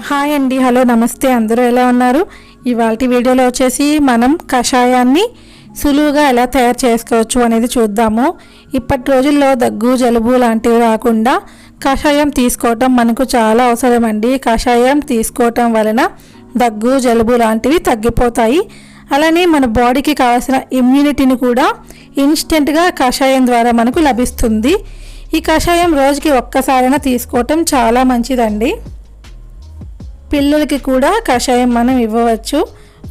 Hi అండి, hello, నమస్తే. అందరూ ఎలా ఉన్నారు? ఇవాల్టి వీడియోలో వచ్చేసి మనం కషాయాన్ని సులువుగా ఎలా తయారు చేసుకోవచ్చు అనేది చూద్దాము. ఇప్పటి రోజుల్లో దగ్గు జలుబు లాంటివి రాకుండా కషాయం తీసుకోవటం మనకు చాలా అవసరం అండి. కషాయం తీసుకోవటం వలన దగ్గు జలుబు లాంటివి తగ్గిపోతాయి. అలానే మన బాడీకి కావాల్సిన ఇమ్యూనిటీని కూడా ఇన్స్టెంట్గా కషాయం ద్వారా మనకు లభిస్తుంది. ఈ కషాయం రోజుకి ఒక్కసారైనా తీసుకోవటం చాలా మంచిదండి. పిల్లలకి కూడా కషాయం మనం ఇవ్వవచ్చు.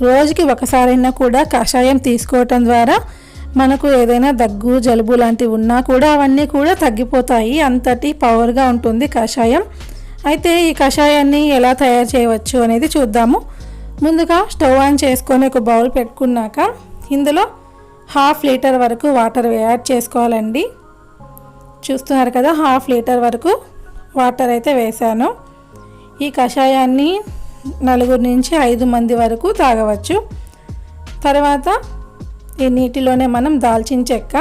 రోజుకి ఒకసారైనా కూడా కషాయం తీసుకోవటం ద్వారా మనకు ఏదైనా దగ్గు జలుబు లాంటివి ఉన్నా కూడా అవన్నీ కూడా తగ్గిపోతాయి. అంతటి పవర్గా ఉంటుంది కషాయం. అయితే ఈ కషాయాన్ని ఎలా తయారు చేయవచ్చు అనేది చూద్దాము. ముందుగా స్టవ్ ఆన్ చేసుకొని ఒక బౌల్ పెట్టుకున్నాక ఇందులో 1/2 లీటర్ వరకు వాటర్ యాడ్ చేసుకోవాలండి. చూస్తున్నారు కదా, 1/2 లీటర్ వరకు వాటర్ అయితే వేసాను. ఈ కషాయాన్ని 4 నుంచి 5 మంది వరకు తాగవచ్చు. తర్వాత ఈ నీటిలోనే మనం దాల్చిన చెక్క,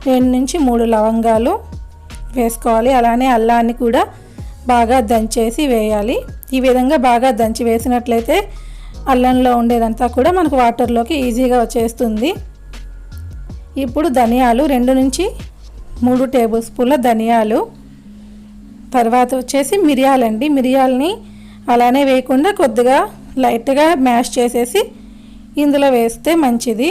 2 నుంచి 3 లవంగాలు వేసుకోవాలి. అలానే అల్లాన్ని కూడా బాగా దంచేసి వేయాలి. ఈ విధంగా బాగా దంచి వేసినట్లయితే అల్లంలో ఉండేదంతా కూడా మనకు వాటర్లోకి ఈజీగా వచ్చేస్తుంది. ఇప్పుడు ధనియాలు 2 నుంచి 3 టేబుల్ స్పూన్ల ధనియాలు. తర్వాత వచ్చేసి మిరియాలండి. మిరియాలని అలానే వేయకుండా కొద్దిగా లైట్గా మ్యాష్ చేసేసి ఇందులో వేస్తే మంచిది.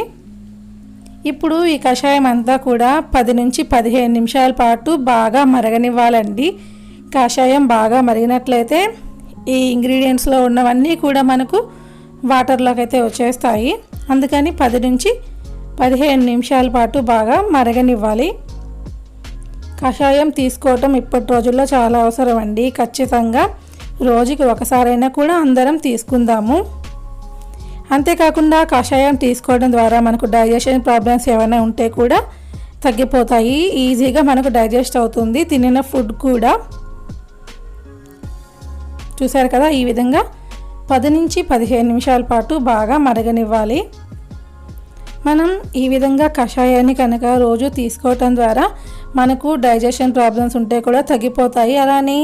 ఇప్పుడు ఈ కషాయం అంతా కూడా 10 నుంచి 15 నిమిషాల పాటు బాగా మరగనివ్వాలండి. కషాయం బాగా మరిగినట్లయితే ఈ ఇంగ్రీడియంట్స్లో ఉన్నవన్నీ కూడా మనకు వాటర్లోకి అయితే వచ్చేస్తాయి. అందుకని 10 నుంచి 15 నిమిషాల పాటు బాగా మరగనివ్వాలి. కషాయం తీసుకోవటం ఇప్పటి రోజుల్లో చాలా అవసరం అండి. ఖచ్చితంగా రోజుకి ఒకసారైనా కూడా అందరం తీసుకుందాము. అంతేకాకుండా కషాయం తీసుకోవడం ద్వారా మనకు డైజెషన్ ప్రాబ్లమ్స్ ఏమైనా ఉంటే కూడా తగ్గిపోతాయి. ఈజీగా మనకు డైజెస్ట్ అవుతుంది తినిన ఫుడ్ కూడా. చూసారు కదా, ఈ విధంగా 10 నుంచి 15 నిమిషాల పాటు బాగా మరగనివ్వాలి. మనం ఈ విధంగా కషాయాన్ని కనుక రోజు తీసుకోవటం ద్వారా మనకు డైజెషన్ ప్రాబ్లమ్స్ ఉంటే కూడా తగ్గిపోతాయి. అలానే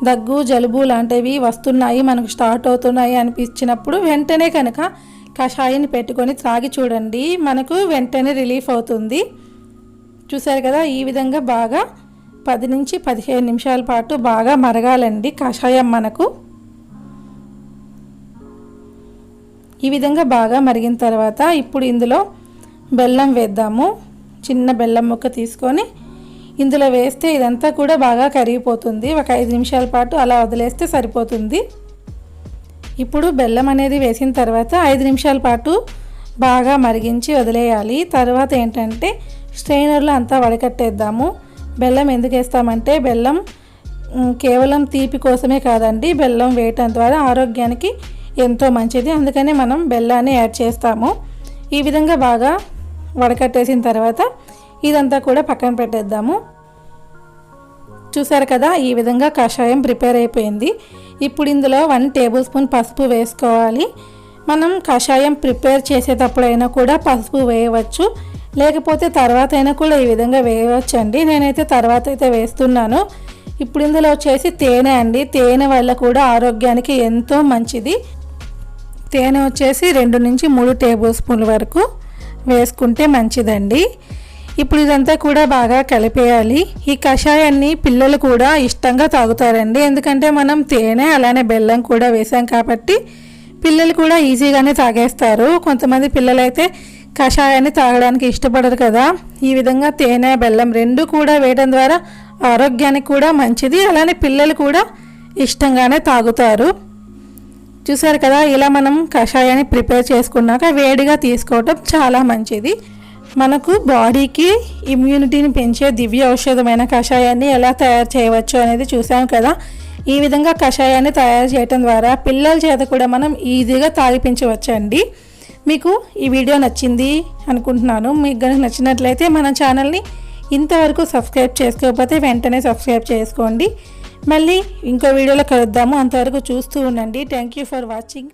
దగ్గు జలుబు లాంటివి వస్తున్నాయి, మనకు స్టార్ట్ అవుతున్నాయి అనిపించినప్పుడు వెంటనే కనుక కషాయాన్ని పెట్టుకొని త్రాగి చూడండి, మనకు వెంటనే రిలీఫ్ అవుతుంది. చూసారు కదా, ఈ విధంగా బాగా 10 నుంచి 15 నిమిషాల పాటు బాగా మరగాలండి కషాయం మనకు. ఈ విధంగా బాగా మరిగిన తర్వాత ఇప్పుడు ఇందులో బెల్లం వేద్దాము. చిన్న బెల్లం ముక్క తీసుకొని ఇందులో వేస్తే ఇదంతా కూడా బాగా కరిగిపోతుంది. ఒక 5 నిమిషాల పాటు అలా వదిలేస్తే సరిపోతుంది. ఇప్పుడు బెల్లం అనేది వేసిన తర్వాత 5 నిమిషాల పాటు బాగా మరిగించి వదిలేయాలి. తర్వాత ఏంటంటే స్ట్రైనర్లో అంతా వడకట్టేద్దాము. బెల్లం ఎందుకు వేస్తామంటే బెల్లం కేవలం తీపి కోసమే కాదండి, బెల్లం వేయటం ద్వారా ఆరోగ్యానికి ఎంతో మంచిది. అందుకనే మనం బెల్లాన్ని యాడ్ చేస్తాము. ఈ విధంగా బాగా వడకట్టేసిన తర్వాత ఇదంతా కూడా పక్కన పెట్టేద్దాము. చూసారు కదా, ఈ విధంగా కషాయం ప్రిపేర్ అయిపోయింది. ఇప్పుడు ఇందులో 1 టేబుల్ స్పూన్ పసుపు వేసుకోవాలి. మనం కషాయం ప్రిపేర్ చేసేటప్పుడైనా కూడా పసుపు వేయవచ్చు, లేకపోతే తర్వాత అయినా కూడా ఈ విధంగా వేయవచ్చు అండి. నేనైతే తర్వాత అయితే వేస్తున్నాను. ఇప్పుడు ఇందులో వచ్చేసి తేనె అండి. తేనె వల్ల కూడా ఆరోగ్యానికి ఎంతో మంచిది. తేనె వచ్చేసి 2 నుంచి 3 టేబుల్ స్పూన్ల వరకు వేసుకుంటే మంచిదండి. ఇప్పుడు ఇదంతా కూడా బాగా కలిపేయాలి. ఈ కషాయాన్ని పిల్లలు కూడా ఇష్టంగా తాగుతారండి. ఎందుకంటే మనం తేనె అలానే బెల్లం కూడా వేసాం కాబట్టి పిల్లలు కూడా ఈజీగానే తాగేస్తారు. కొంతమంది పిల్లలైతే కషాయాన్ని తాగడానికి ఇష్టపడరు కదా. ఈ విధంగా తేనె బెల్లం 2 కూడా వేయడం ద్వారా ఆరోగ్యానికి కూడా మంచిది. అలానే పిల్లలు కూడా ఇష్టంగానే తాగుతారు. చూసారు కదా, ఇలా మనం కషాయాన్ని ప్రిపేర్ చేసుకున్నాక వేడిగా తీసుకోవటం చాలా మంచిది. మనకు బాడీకి ఇమ్యూనిటీని పెంచే దివ్య ఔషధమైన కషాయాన్ని ఎలా తయారు చేయవచ్చు అనేది చూసాం కదా. ఈ విధంగా కషాయాన్ని తయారు చేయడం ద్వారా పిల్లల చేత కూడా మనం ఈజీగా తాగిపించవచ్చండి. మీకు ఈ వీడియో నచ్చింది అనుకుంటున్నాను. మీకు కనుక నచ్చినట్లయితే మన ఛానల్ని ఇంతవరకు సబ్స్క్రైబ్ చేసుకోకపోతే వెంటనే సబ్స్క్రైబ్ చేసుకోండి. మళ్ళీ ఇంకో వీడియోలో కలుద్దాము. అంతవరకు చూస్తూ ఉండండి. Thank you for watching.